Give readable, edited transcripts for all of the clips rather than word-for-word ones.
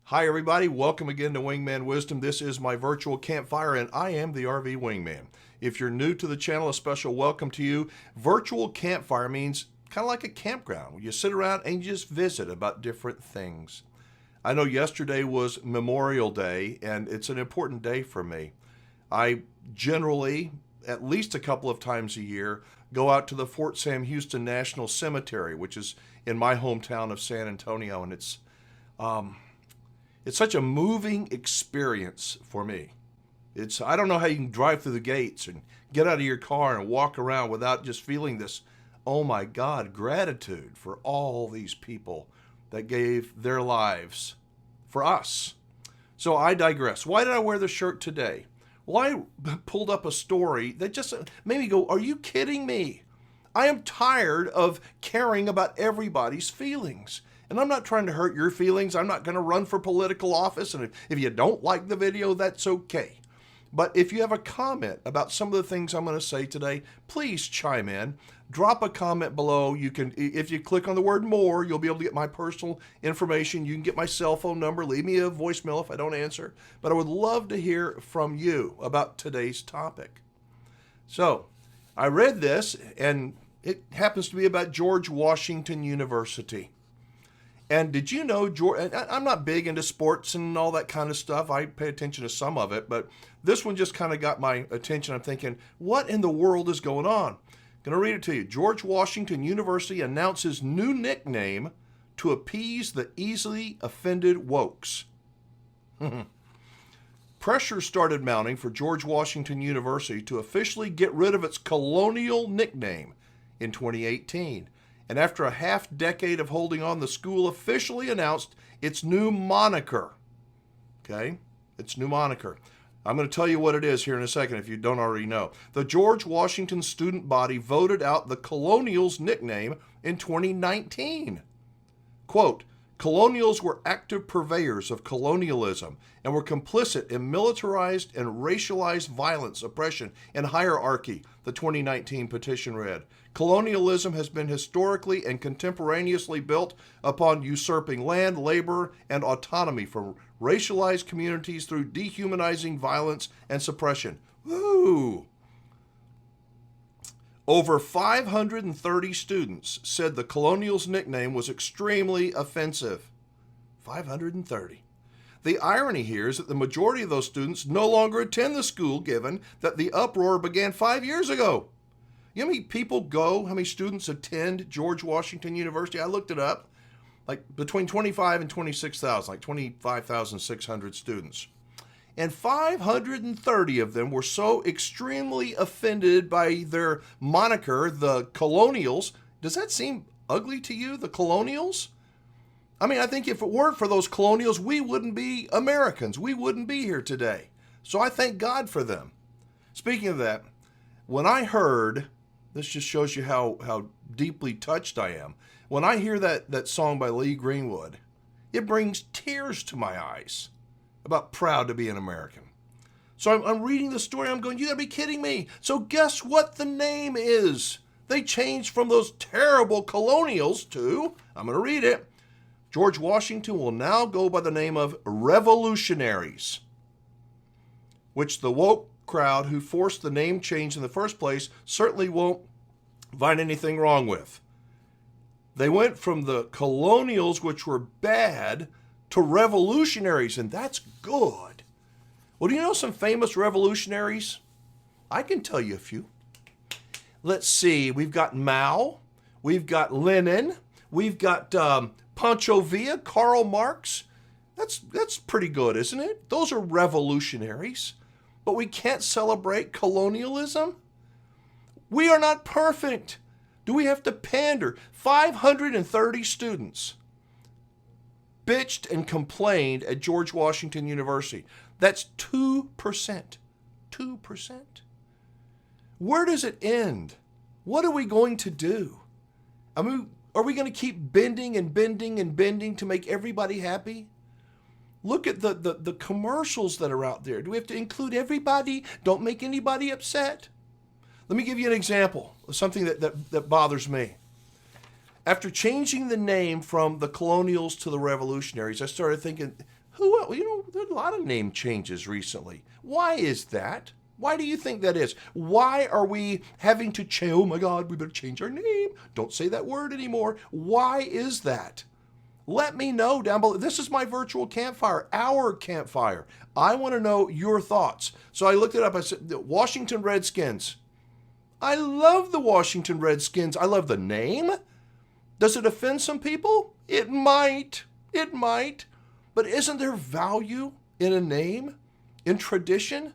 Hi everybody, welcome again to Wingman Wisdom. This is my virtual campfire and I am the RV Wingman. If you're new to the channel, a special welcome to you. Virtual campfire means kind of like a campground where you sit around and you just visit about different things. I know yesterday was Memorial Day and it's an important day for me. I generally, at least a couple of times a year, go out to the Fort Sam Houston National Cemetery, which is in my hometown of San Antonio, and it's such a moving experience for me. I don't know how you can drive through the gates and get out of your car and walk around without just feeling this, oh my God, gratitude for all these people that gave their lives for us. So I digress. Why did I wear the shirt today? Well, I pulled up a story that just made me go, are you kidding me? I am tired of caring about everybody's feelings. And I'm not trying to hurt your feelings. I'm not going to run for political office. And if you don't like the video, that's okay. But if you have a comment about some of the things I'm going to say today, please chime in. Drop a comment below. You can, if you click on the word more, you'll be able to get my personal information. You can get my cell phone number. Leave me a voicemail if I don't answer. But I would love to hear from you about today's topic. So I read this, and it happens to be about George Washington University. And did you know, George, I'm not big into sports and all that kind of stuff. I pay attention to some of it, but this one just kind of got my attention. I'm thinking, what in the world is going on? I'm going to read it to you. George Washington University announces new nickname to appease the easily offended wokes. Pressure started mounting for George Washington University to officially get rid of its colonial nickname in 2018. And after a half-decade of holding on, the school officially announced its new moniker. Okay? Its new moniker. I'm going to tell you what it is here in a second if you don't already know. The George Washington student body voted out the Colonials nickname in 2019. Quote, Colonials were active purveyors of colonialism and were complicit in militarized and racialized violence, oppression, and hierarchy, the 2019 petition read. Colonialism has been historically and contemporaneously built upon usurping land, labor, and autonomy from racialized communities through dehumanizing violence and suppression. Woo! Over 530 students said the Colonials nickname was extremely offensive. 530. The irony here is that the majority of those students no longer attend the school, given that the uproar began 5 years ago. You know how many people go, how many students attend George Washington University? I looked it up. Like between 25 and 26,000, like 25,600 students. And 530 of them were so extremely offended by their moniker, the Colonials. Does that seem ugly to you, the Colonials? I mean, I think if it weren't for those Colonials, we wouldn't be Americans. We wouldn't be here today. So I thank God for them. Speaking of that, when I heard, this just shows you how deeply touched I am. When I hear that song by Lee Greenwood, it brings tears to my eyes about proud to be an American. So I'm reading the story, I'm going, you gotta be kidding me. So guess what the name is? They changed from those terrible Colonials to, I'm gonna read it, George Washington will now go by the name of Revolutionaries, which the woke crowd who forced the name change in the first place certainly won't find anything wrong with. They went from the Colonials, which were bad, to revolutionaries, and that's good. Well, do you know some famous revolutionaries? I can tell you a few. Let's see, we've got Mao, we've got Lenin, we've got Pancho Villa, Karl Marx. That's pretty good, isn't it? Those are revolutionaries. But we can't celebrate colonialism? We are not perfect. Do we have to pander? 530 students bitched and complained at George Washington University. That's 2%. 2%. Where does it end? What are we going to do? I mean, are we going to keep bending and bending and bending to make everybody happy? Look at the commercials that are out there. Do we have to include everybody? Don't make anybody upset. Let me give you an example of something that bothers me. After changing the name from the Colonials to the Revolutionaries, I started thinking, There's a lot of name changes recently. Why is that? Why do you think that is? Why are we having to change? Oh my God, we better change our name. Don't say that word anymore. Why is that? Let me know down below. This is my virtual campfire, our campfire. I want to know your thoughts. So I looked it up. I said, the Washington Redskins. I love the Washington Redskins. I love the name. Does it offend some people? It might. It might. But isn't there value in a name, in tradition?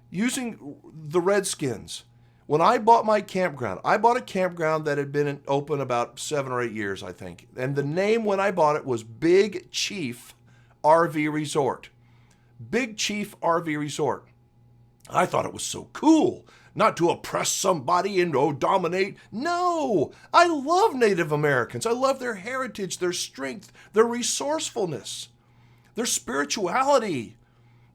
Using the Redskins. When I bought my campground, I bought a campground that had been open about 7 or 8 years, I think. And the name when I bought it was Big Chief RV Resort. Big Chief RV Resort. I thought it was so cool. Not to oppress somebody and dominate. No, I love Native Americans. I love their heritage, their strength, their resourcefulness, their spirituality,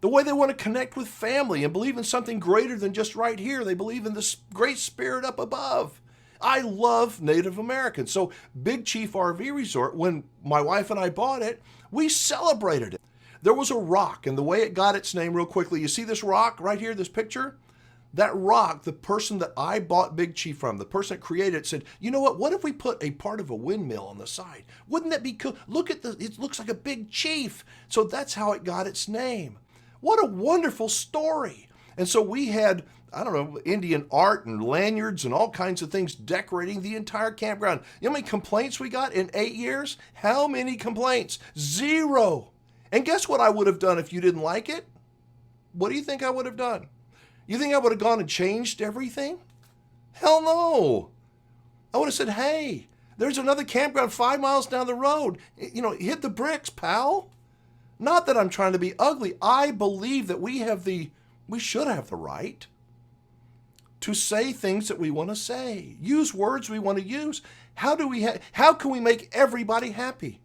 the way they want to connect with family and believe in something greater than just right here. They believe in this great spirit up above. I love Native Americans. So Big Chief RV Resort, when my wife and I bought it, we celebrated it. There was a rock, and the way it got its name real quickly, you see this rock right here, this picture? That rock, the person that I bought Big Chief from, the person that created it, said, you know what if we put a part of a windmill on the side? Wouldn't that be cool? Look at it looks like a big chief. So that's how it got its name. What a wonderful story. And so we had, Indian art and lanyards and all kinds of things decorating the entire campground. You know how many complaints we got in 8 years? How many complaints? 0. And guess what I would have done if you didn't like it? What do you think I would have done? You think I would have gone and changed everything? Hell no. I would have said, hey, there's another campground 5 miles down the road. Hit the bricks, pal. Not that I'm trying to be ugly. I believe that we should have the right to say things that we want to say. Use words we want to use. How can we make everybody happy?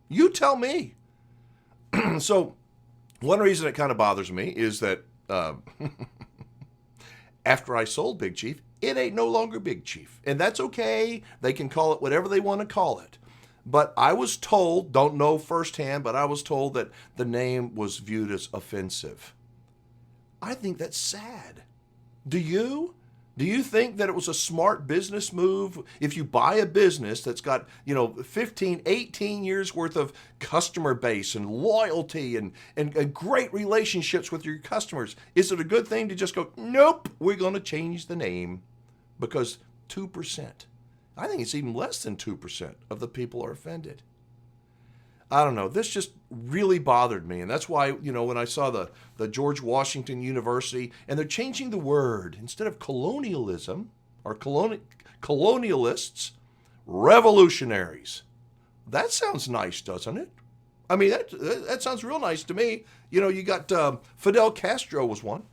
You tell me. So one reason it kind of bothers me is that after I sold Big Chief, it ain't no longer Big Chief. And that's okay. They can call it whatever they want to call it. But I was told, don't know firsthand, but I was told that the name was viewed as offensive. I think that's sad. Do you? Do you think that it was a smart business move? If you buy a business that's got, 15, 18 years worth of customer base and loyalty and great relationships with your customers, is it a good thing to just go, nope, we're going to change the name because 2%? I think it's even less than 2% of the people are offended. I don't know. This just really bothered me. And that's why, when I saw the George Washington University, and they're changing the word, instead of colonialism or colonialists, revolutionaries. That sounds nice, doesn't it? I mean, that sounds real nice to me. You got Fidel Castro was one.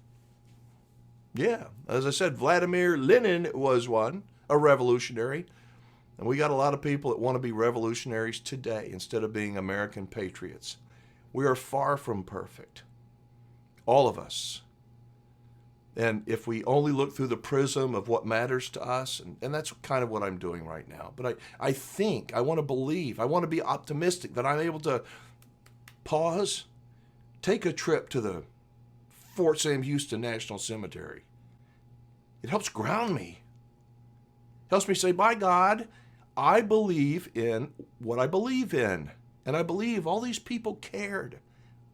Yeah, as I said, Vladimir Lenin was one, a revolutionary. And we got a lot of people that want to be revolutionaries today instead of being American patriots. We are far from perfect. All of us. And if we only look through the prism of what matters to us, and that's kind of what I'm doing right now. But I think, I want to believe, I want to be optimistic that I'm able to pause, take a trip to the Fort Sam Houston National Cemetery. It helps ground me. Helps me say, by God, I believe in what I believe in. And I believe all these people cared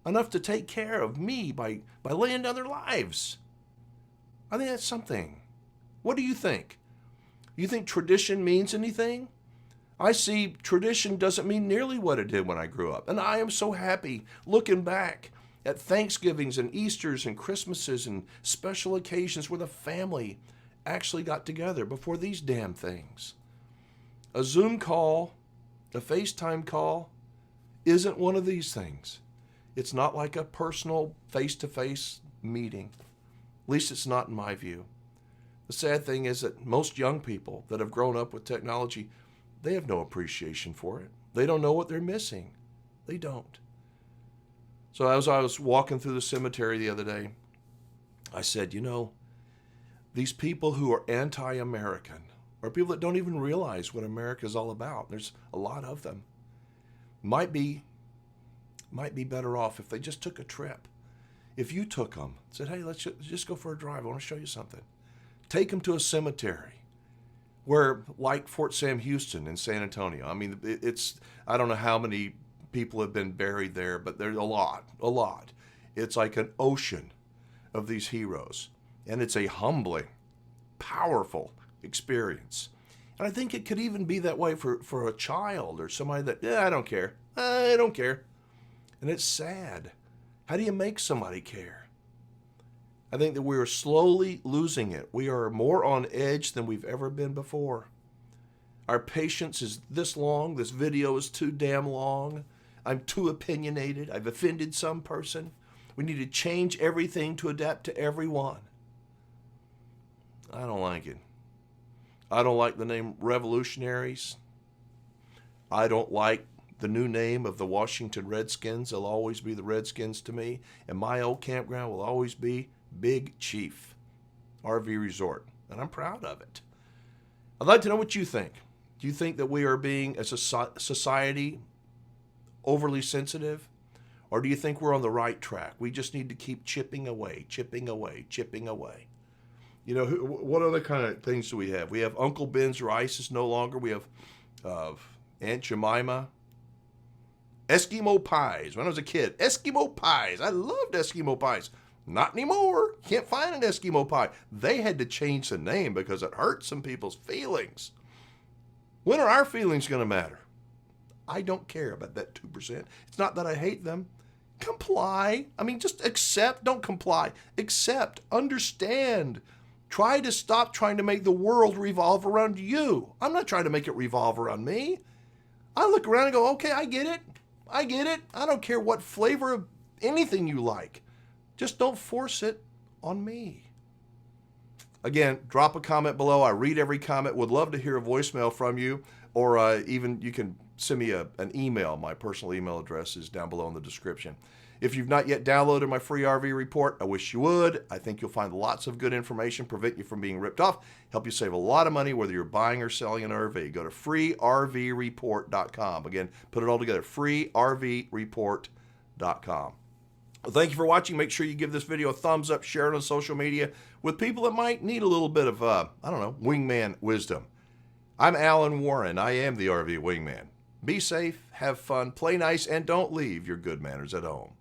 enough to take care of me by laying down their lives. I think that's something. What do you think? You think tradition means anything? I see tradition doesn't mean nearly what it did when I grew up. And I am so happy looking back at Thanksgivings and Easters and Christmases and special occasions where the family actually got together before these damn things. A Zoom call, a FaceTime call, isn't one of these things. It's not like a personal face-to-face meeting. At least it's not in my view. The sad thing is that most young people that have grown up with technology, they have no appreciation for it. They don't know what they're missing. They don't. So as I was walking through the cemetery the other day, I said, these people who are anti-American are people that don't even realize what America is all about. There's a lot of them. Might be might be better off if they just took a trip. If you took them, said, hey, let's just go for a drive. I want to show you something. Take them to a cemetery where, like Fort Sam Houston in San Antonio. I mean, I don't know how many people have been buried there, but there's a lot. It's like an ocean of these heroes. And it's a humbling, powerful experience. And I think it could even be that way for a child or somebody that, I don't care. I don't care. And it's sad. How do you make somebody care? I think that we are slowly losing it. We are more on edge than we've ever been before. Our patience is this long. This video is too damn long. I'm too opinionated. I've offended some person. We need to change everything to adapt to everyone. I don't like it. I don't like the name revolutionaries. I don't like the new name of the Washington Redskins. They'll always be the Redskins to me. And my old campground will always be Big Chief RV Resort. And I'm proud of it. I'd like to know what you think. Do you think that we are being, as a society, overly sensitive? Or do you think we're on the right track? We just need to keep chipping away. You know, what other kind of things do we have? We have Uncle Ben's Rice is no longer. We have Aunt Jemima. Eskimo pies. When I was a kid, Eskimo pies. I loved Eskimo pies. Not anymore. Can't find an Eskimo pie. They had to change the name because it hurt some people's feelings. When are our feelings going to matter? I don't care about that 2%. It's not that I hate them. Comply. I mean, just accept. Don't comply. Accept. Understand. Try to stop trying to make the world revolve around you. I'm not trying to make it revolve around me. I look around and go, okay, I get it. I don't care what flavor of anything you like. Just don't force it on me. Again, drop a comment below. I read every comment. Would love to hear a voicemail from you, or even you can send me an email. My personal email address is down below in the description. If you've not yet downloaded my free RV report, I wish you would. I think you'll find lots of good information, prevent you from being ripped off, help you save a lot of money whether you're buying or selling an RV. Go to freervreport.com. Again, put it all together, freervreport.com. Well, thank you for watching. Make sure you give this video a thumbs up, share it on social media with people that might need a little bit of, wingman wisdom. I'm Alan Warren. I am the RV Wingman. Be safe, have fun, play nice, and don't leave your good manners at home.